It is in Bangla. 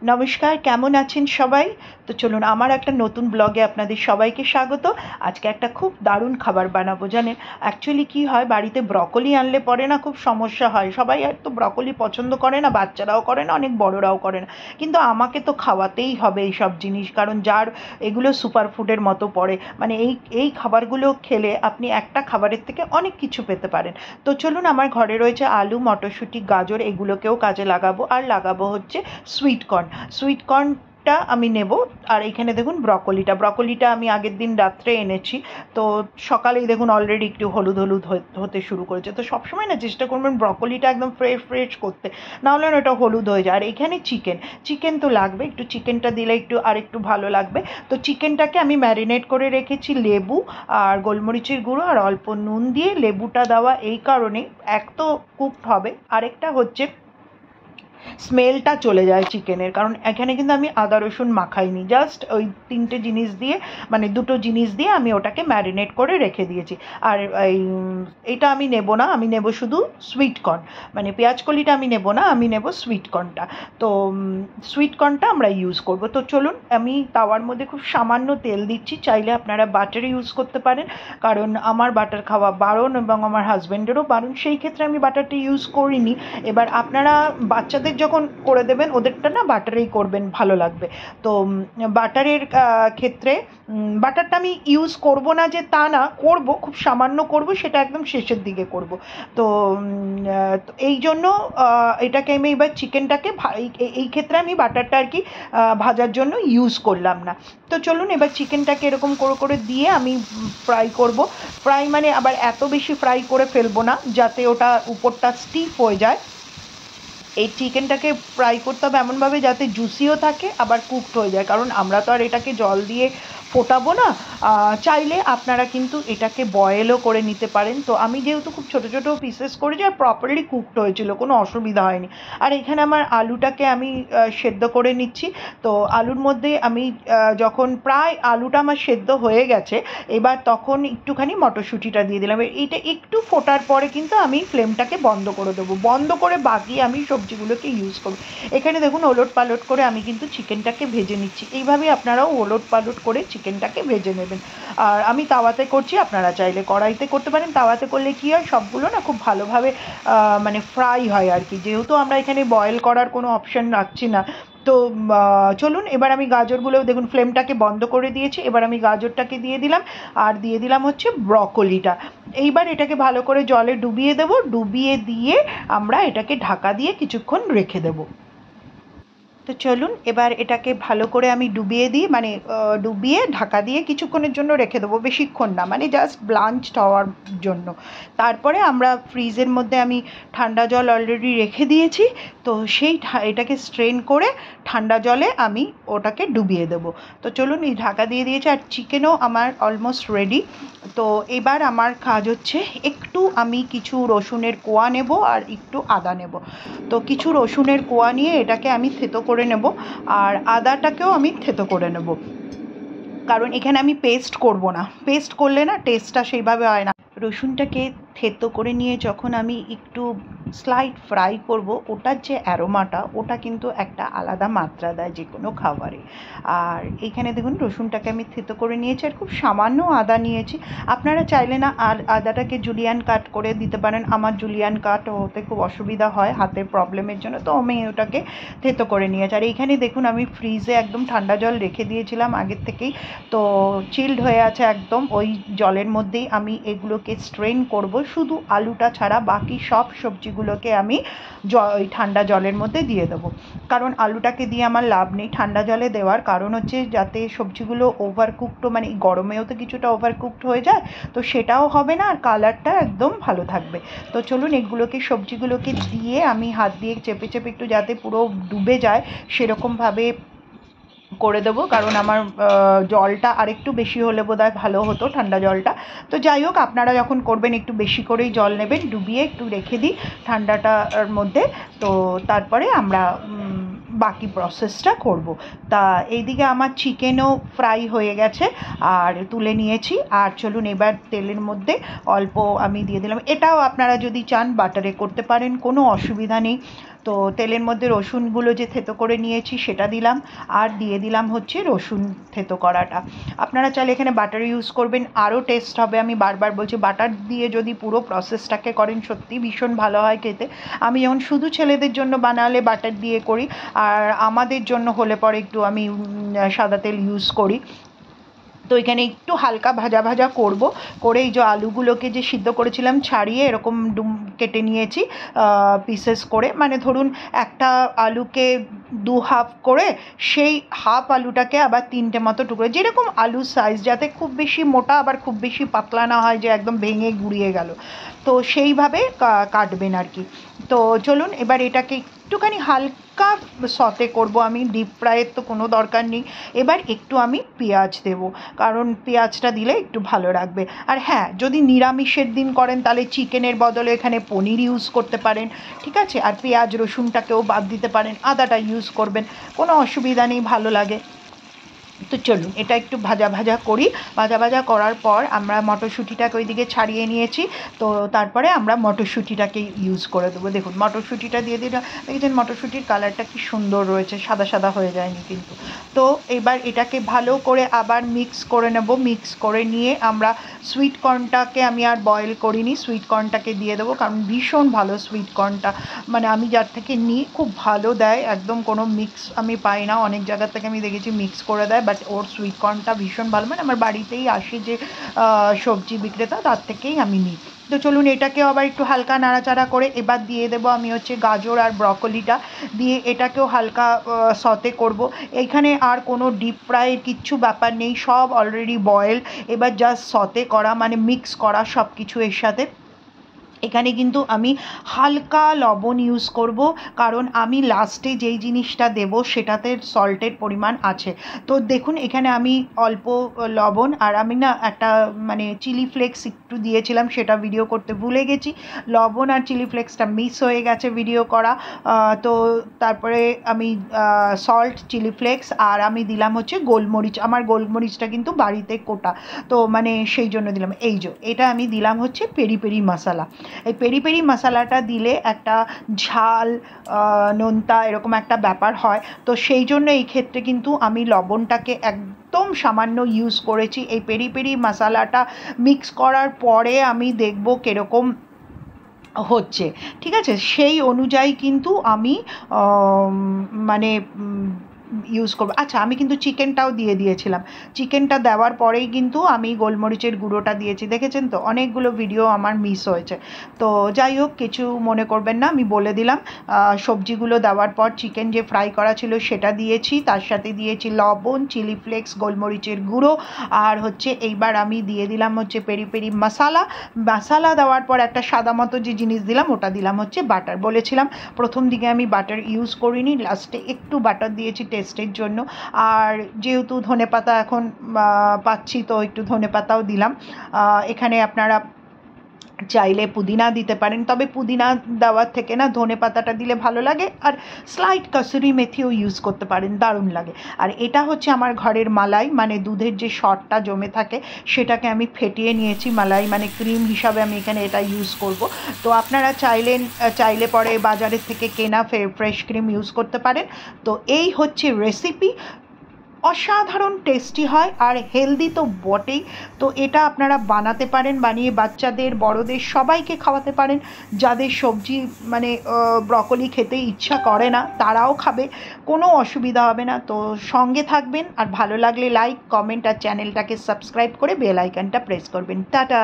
নমস্কার, কেমন আছেন সবাই? তো চলুন আমার একটা নতুন ব্লগে আপনাদের সবাইকে স্বাগত। আজকে একটা খুব দারুণ খাবার বানাবো জানেন। অ্যাকচুয়ালি কি হয়, বাড়িতে ব্রকলি আনলে পরে না খুব সমস্যা হয়। সবাই আর তো ব্রকলি পছন্দ করে না, বাচ্চারাও করে না, অনেক বড়রাও করে না। কিন্তু আমাকে তো খাওয়াতেই হবে এই সব জিনিস, কারণ যার এগুলো সুপার ফুডের মতো পড়ে। মানে এই এই খাবারগুলো খেলে আপনি একটা খাবারের থেকে অনেক কিছু পেতে পারেন। তো চলুন, আমার ঘরে রয়েছে আলু, মটরশুঁটি, গাজর, এগুলোকেও কাজে লাগাবো। আর লাগাবো হচ্ছে সুইট কর্ন। সুইট কর্নটা আমি নেব। আর এখানে দেখুন ব্রকলিটা আমি আগের দিন রাত্রে এনেছি। তো সকালেই দেখুন অলরেডি একটু হলুদ হলুদ হতে শুরু করেছে। তো সবসময় না চেষ্টা করবেন ব্রকলিটা একদম ফ্রেশ ফ্রেশ করতে, নাহলে না ওটা হলুদ হয়ে যায়। আর এখানে চিকেন তো লাগবে, একটু চিকেনটা দিলে আর একটু ভালো লাগবে। তো চিকেনটাকে আমি ম্যারিনেট করে রেখেছি লেবু আর গোলমরিচের গুঁড়ো আর অল্প নুন দিয়ে। লেবুটা দেওয়া এই কারণে, এক তো কুকড হবে, আরেকটা হচ্ছে স্মেলটা চলে যায় চিকেনের, কারণ এখানে কিন্তু আমি আদা রসুন মাখাইনি, জাস্ট ওই তিনটে জিনিস দিয়ে, মানে দুটো জিনিস দিয়ে আমি ওটাকে ম্যারিনেট করে রেখে দিয়েছি। আর এটা আমি নেব না, আমি নেব শুধু সুইট কর্ন, মানে পেঁয়াজ কলিটা আমি নেব না, আমি নেব সুইট কর্নটা। তো সুইট কর্নটা আমরা ইউজ করব। তো চলুন, আমি তাওয়ার মধ্যে খুব সামান্য তেল দিচ্ছি, চাইলে আপনারা বাটার ইউজ করতে পারেন, কারণ আমার বাটার খাওয়া বারণ এবং আমার হাজব্যান্ডেরও বারণ, সেই ক্ষেত্রে আমি বাটারটা ইউজ করিনি। এবার আপনারা বাচ্চাদের যখন করে দেবেন, ওদেরটা না বাটারেই করবেন, ভালো লাগবে। তো বাটারের ক্ষেত্রে বাটারটা আমি ইউজ করব না যে তা না, করব, খুব সামান্য করব, সেটা একদম শেষের দিকে করব। তো এই জন্য এটাকে আমি এবার চিকেনটাকে এই ক্ষেত্রে আমি বাটারটা আর কি ভাজার জন্য ইউজ করলাম না। তো চলুন, এবার চিকেনটাকে এরকম করে করে দিয়ে আমি ফ্রাই করব। ফ্রাই মানে আবার এত বেশি ফ্রাই করে ফেলবো না যাতে ওটা উপরটা স্টিফ হয়ে যায়। এই চিকেনটাকে ফ্রাই করতে হবে এমনভাবে যাতে জুসিও থাকে আবার কুকড হয়ে যায়, কারণ আমরা তো আর এটাকে জল দিয়ে ফোটাবো না। চাইলে আপনারা কিন্তু এটাকে বয়েলও করে নিতে পারেন। তো আমি যেহেতু খুব ছোটো ছোটো পিসেস করেছি আর প্রপারলি কুকড হয়েছিল, কোনো অসুবিধা হয়নি। আর এখানে আমার আলুটাকে আমি সেদ্ধ করে নিচ্ছি। তো আলুর মধ্যে আমি যখন প্রায় আলুটা আমার সেদ্ধ হয়ে গেছে, এবার তখন একটুখানি মটরশুঁটিটা দিয়ে দিলাম। এইটা একটু ফোটার পরে কিন্তু আমি ফ্লেমটাকে বন্ধ করে দেবো, বন্ধ করে বাকি আমি সবজিগুলোকে ইউজ করব। এখানে দেখুন ওলট পালট করে আমি কিন্তু চিকেনটাকে ভেজে নিচ্ছি। এইভাবেই আপনারাও ওলট পালট করে চিকেনটাকে ভেজে নেবেন। আর আমি তাওয়াতে করছি, আপনারা চাইলে কড়াইতে করতে পারেন। তাওয়াতে করলে কী হয়, সবগুলো না খুব ভালোভাবে মানে ফ্রাই হয় আর কি, যেহেতু আমরা এখানে বয়েল করার কোনো অপশান রাখছি না। তো চলুন, এবার আমি গাজরগুলো দেখুন ফ্লেমটাকে বন্ধ করে দিয়েছি, এবার আমি গাজরটাকে দিয়ে দিলাম। আর দিয়ে দিলাম হচ্ছে ব্রকলিটা। এইবার এটাকে ভালো করে জলে ডুবিয়ে দেবো, ডুবিয়ে দিয়ে আমরা এটাকে ঢাকা দিয়ে কিছুক্ষণ রেখে দেবো। তো চলুন, এবার এটাকে ভালো করে আমি ডুবিয়ে দিই, মানে ডুবিয়ে ঢাকা দিয়ে কিছুক্ষণের জন্য রেখে দেবো, বেশিক্ষণ না, মানে জাস্ট ব্লাঞ্চড হওয়ার জন্য। তারপরে আমরা ফ্রিজের মধ্যে আমি ঠান্ডা জল অলরেডি রেখে দিয়েছি। তো এটাকে স্ট্রেন করে ঠান্ডা জলে আমি ওটাকে ডুবিয়ে দেবো। তো চলুন, এই ঢাকা দিয়ে দিয়েছি, আর চিকেনও আমার অলমোস্ট রেডি। তো এবার আমার কাজ হচ্ছে, একটু আমি কিছু রসুনের কোয়া নেব আর একটু আদা নেব। তো কিছু রসুনের কোয়া নিয়ে এটাকে আমি থেতো করে নেব, আর আদাটাকেও আমি থেতো করে নেব, কারণ এখানে আমি পেস্ট করব না, পেস্ট করলে না টেস্টটা সেইভাবে হয় না। রসুনটাকে থেতো করে নিয়ে যখন আমি একটু স্লাইট ফ্রাই করব, ওটার যে অ্যারোমাটা, ওটা কিন্তু একটা আলাদা মাত্রা দেয় যে কোনো খাবারে। আর এইখানে দেখুন রসুনটাকে আমি থেতো করে নিয়েছি, আর খুব সামান্য আদা নিয়েছি। আপনারা চাইলে না আর আদাটাকে জুলিয়ান কাট করে দিতে পারেন। আমার জুলিয়ান কাট হতে খুব অসুবিধা হয় হাতের প্রবলেমের জন্য, তো আমি ওটাকে থেতো করে নিয়েছি। আর এইখানে দেখুন আমি ফ্রিজে একদম ঠান্ডা জল রেখে দিয়েছিলাম আগের থেকেই, তো চিল্ড হয়ে আছে একদম। ওই জলের মধ্যেই আমি এগুলোকে স্ট্রেন করব, শুধু আলুটা ছাড়া বাকি সব সবজিগুলোকে আমি ওই ঠান্ডা জলের মধ্যে দিয়ে দেবো। কারণ আলুটাকে দিয়ে আমার লাভ নেই ঠান্ডা জলে দেওয়ার, কারণ হচ্ছে যাতে সবজিগুলো ওভারকুকড, মানে গরমেও তো কিছুটা ওভারকুকড হয়ে যায়, তো সেটাও হবে না, আর কালারটা একদম ভালো থাকবে। তো চলুন, এগুলোকে সবজিগুলোকে দিয়ে আমি হাত দিয়ে চেপে চেপে একটু যাতে পুরো ডুবে যায় সেরকমভাবে করে দেবো, কারণ আমার জলটা আরেকটু বেশি হলে বোধহয় ভালো হতো, ঠান্ডা জলটা। তো যাই হোক, আপনারা যখন করবেন একটু বেশি করেই জল নেবেন, ডুবিয়ে একটু রেখে দিই ঠান্ডাটার মধ্যে। তো তারপরে আমরা বাকি প্রসেসটা করব। তা এইদিকে আমার চিকেনও ফ্রাই হয়ে গেছে আর তুলে নিয়েছি। আর চলুন, এবার তেলের মধ্যে অল্প আমি দিয়ে দিলাম, এটাও আপনারা যদি চান বাটারে করতে পারেন, কোনো অসুবিধা নেই। তো তেলের মধ্যে রসুনগুলো যে থেতো করে নিয়েছি সেটা দিলাম, আর দিয়ে দিলাম হচ্ছে রসুন থেতো করাটা। আপনারা চাইলে এখানে বাটার ইউজ করবেন, আরও টেস্ট হবে। আমি বারবার বলছি, বাটার দিয়ে যদি পুরো প্রসেসটাকে করেন সত্যি ভীষণ ভালো হয় খেতে। আমি যেমন শুধু ছেলেদের জন্য বানালে বাটার দিয়ে করি, আর আমাদের জন্য হলে পরে একটু আমি সাদা তেল ইউজ করি। তো এখানে একটু হালকা ভাজা ভাজা করব, করে এই যে আলুগুলোকে যে সিদ্ধ করেছিলাম ছাড়িয়ে এরকম কেটে নিয়েছি পিসেস করে, মানে ধরুন একটা আলুকে 2 হাফ করে সেই হাফ আলুটাকে আবার 3টে মতো টুকরো, যেরকম আলুর সাইজ, যাতে খুব বেশি মোটা আবার খুব বেশি পাতলা না হয় যে একদম ভেঙে গুঁড়িয়ে গেল, তো সেইভাবে কাটবেন আর কি। তো চলুন এবার এটাকে একটুখানি হালকা সতে করব, আমি ডিপ ফ্রাইয়ের তো কোনো দরকার নেই। এবার একটু আমি পেঁয়াজ দেব, কারণ পেঁয়াজটা দিলে একটু ভালো লাগবে। আর হ্যাঁ, যদি নিরামিষের দিন করেন তাহলে চিকেনের বদলে এখানে পনির ইউজ করতে পারেন, ঠিক আছে। আর পেঁয়াজ রসুনটাকেও বাদ দিতে পারেন, আদাটা ইউজ করবেন, কোনো অসুবিধা নেই, ভালো লাগে। তো চলুন এটা একটু ভাজা ভাজা করি। ভাজা ভাজা করার পর আমরা মটরশুঁটিটাকে ওইদিকে ছাড়িয়ে নিয়েছি, তো তারপরে আমরা মটরশুঁটিটাকে ইউজ করে দেবো। দেখুন মটরশুঁটিটা দিয়ে দিলাম, দেখেছেন মটরশুঁটির কালারটা কি সুন্দর রয়েছে, সাদা সাদা হয়ে যায়নি কিন্তু। তো এবার এটাকে ভালো করে আবার মিক্স করে নেব। মিক্স করে নিয়ে আমরা সুইট কর্নটাকে আমি আর বয়েল করিনি, সুইট কর্নটাকে দিয়ে দেবো, কারণ ভীষণ ভালো সুইট কর্নটা, মানে আমি যার থেকে নিই খুব ভালো দেয়, একদম কোনো মিক্স আমি পাই না। অনেক জায়গা থেকে আমি দেখেছি মিক্স করে দেয়, বাট ওর সুইট কর্নটা ভীষণ ভালো, মানে আমার বাড়িতেই আসে যে সবজি বিক্রেতা, তার থেকেই আমি নিই। তো চলুন এটাকেও আবার একটু হালকা নাড়াচাড়া করে এবার দিয়ে দেবো আমি হচ্ছে গাজর আর ব্রকলিটা দিয়ে, এটাকেও হালকা সতে করব। এইখানে আর কোনো ডিপ ফ্রাইয়ের কিচ্ছু ব্যাপার নেই, সব অলরেডি বয়েল। এবার জাস্ট সতে করা মানে মিক্স করা সব কিছু এর সাথে। এখানে কিন্তু আমি হালকা লবণ ইউজ করব, কারণ আমি লাস্টে যেই জিনিসটা দেব সেটাতে সল্টের পরিমাণ আছে। তো দেখুন এখানে আমি অল্প লবণ, আর আমি না একটা মানে চিলি ফ্লেক্স একটু দিয়েছিলাম, সেটা ভিডিও করতে ভুলে গেছি। লবণ আর চিলি ফ্লেক্সটা মিস হয়ে গেছে ভিডিও করা। তো তারপরে আমি সল্ট, চিলি ফ্লেক্স, আর আমি দিলাম হচ্ছে গোলমরিচ। আমার গোলমরিচটা কিন্তু বাড়িতে কোটা, তো মানে সেই জন্য দিলাম। এই যে এটা আমি দিলাম হচ্ছে পেরি পেরি মশলা। এই পেরি পেরি মশলাটা দিলে একটা ঝাল নোনতা এরকম একটা ব্যাপার হয়, তো সেই জন্য এই ক্ষেত্রে কিন্তু আমি লবণটাকে একদম সামান্য ইউজ করেছি। এই পেরি পেরি মশলাটা মিক্স করার পরে আমি দেখব কীরকম হচ্ছে, ঠিক আছে, সেই অনুযায়ী কিন্তু আমি মানে ইউজ করবো। আচ্ছা, আমি কিন্তু চিকেনটাও দিয়ে দিয়েছিলাম, চিকেনটা দেওয়ার পরেই কিন্তু আমি গোলমরিচের গুঁড়োটা দিয়েছি, দেখেছেন তো। অনেকগুলো ভিডিও আমার মিস হয়েছে, তো যাই হোক কিছু মনে করবেন না, আমি বলে দিলাম। সবজিগুলো দেওয়ার পর চিকেন যে ফ্রাই করা ছিল সেটা দিয়েছি, তার সাথে দিয়েছি লবণ, চিলি ফ্লেক্স, গোলমরিচের গুঁড়ো, আর হচ্ছে এইবার আমি দিয়ে দিলাম হচ্ছে পেরি পেরি মশলা। মশলা দেওয়ার পর একটা সাদা মতো যে জিনিস দিলাম ওটা দিলাম হচ্ছে বাটার। বলেছিলাম প্রথম দিকে আমি বাটার ইউজ করিনি, লাস্টে একটু বাটার দিয়েছি টেস্টের জন্য। আর যেহেতু ধনেপাতা এখন পাচ্ছি, তো একটু ধনেপাতাও দিলাম। এখানে আপনারা চাইলে পুদিনা দিতে পারেন, তবে পুদিনা দেওয়ার থেকে না ধনেপাতাটা দিলে ভালো লাগে, আর স্লাইট কসুরি মেথিও ইউজ করতে পারেন, দারুণ লাগে। আর এটা হচ্ছে আমার ঘরের মালাই, মানে দুধের যে শটটা জমে থাকে সেটাকে আমি ফেটিয়ে নিয়েছি, মালাই মানে ক্রিম হিসাবে আমি এখানে এটা ইউজ করব। তো আপনারা চাইলে পরে বাজারের থেকে কেনা ফ্রেশ ক্রিম ইউজ করতে পারেন। তো এই হচ্ছে রেসিপি, অসাধারণ টেস্টি হয় আর হেলদি তো বটেই। তো এটা আপনারা বানাতে পারেন, বানিয়ে বাচ্চাদের বড়দের সবাইকে খাওয়াতে পারেন। যাদের সবজি মানে ব্রকলি খেতে ইচ্ছা করে না তারাও খাবে, কোনো অসুবিধা হবে না। তো সঙ্গে থাকবেন, আর ভালো লাগলে লাইক, কমেন্ট আর চ্যানেলটাকে সাবস্ক্রাইব করে বেল আইকনটা প্রেস করবেন। টাটা।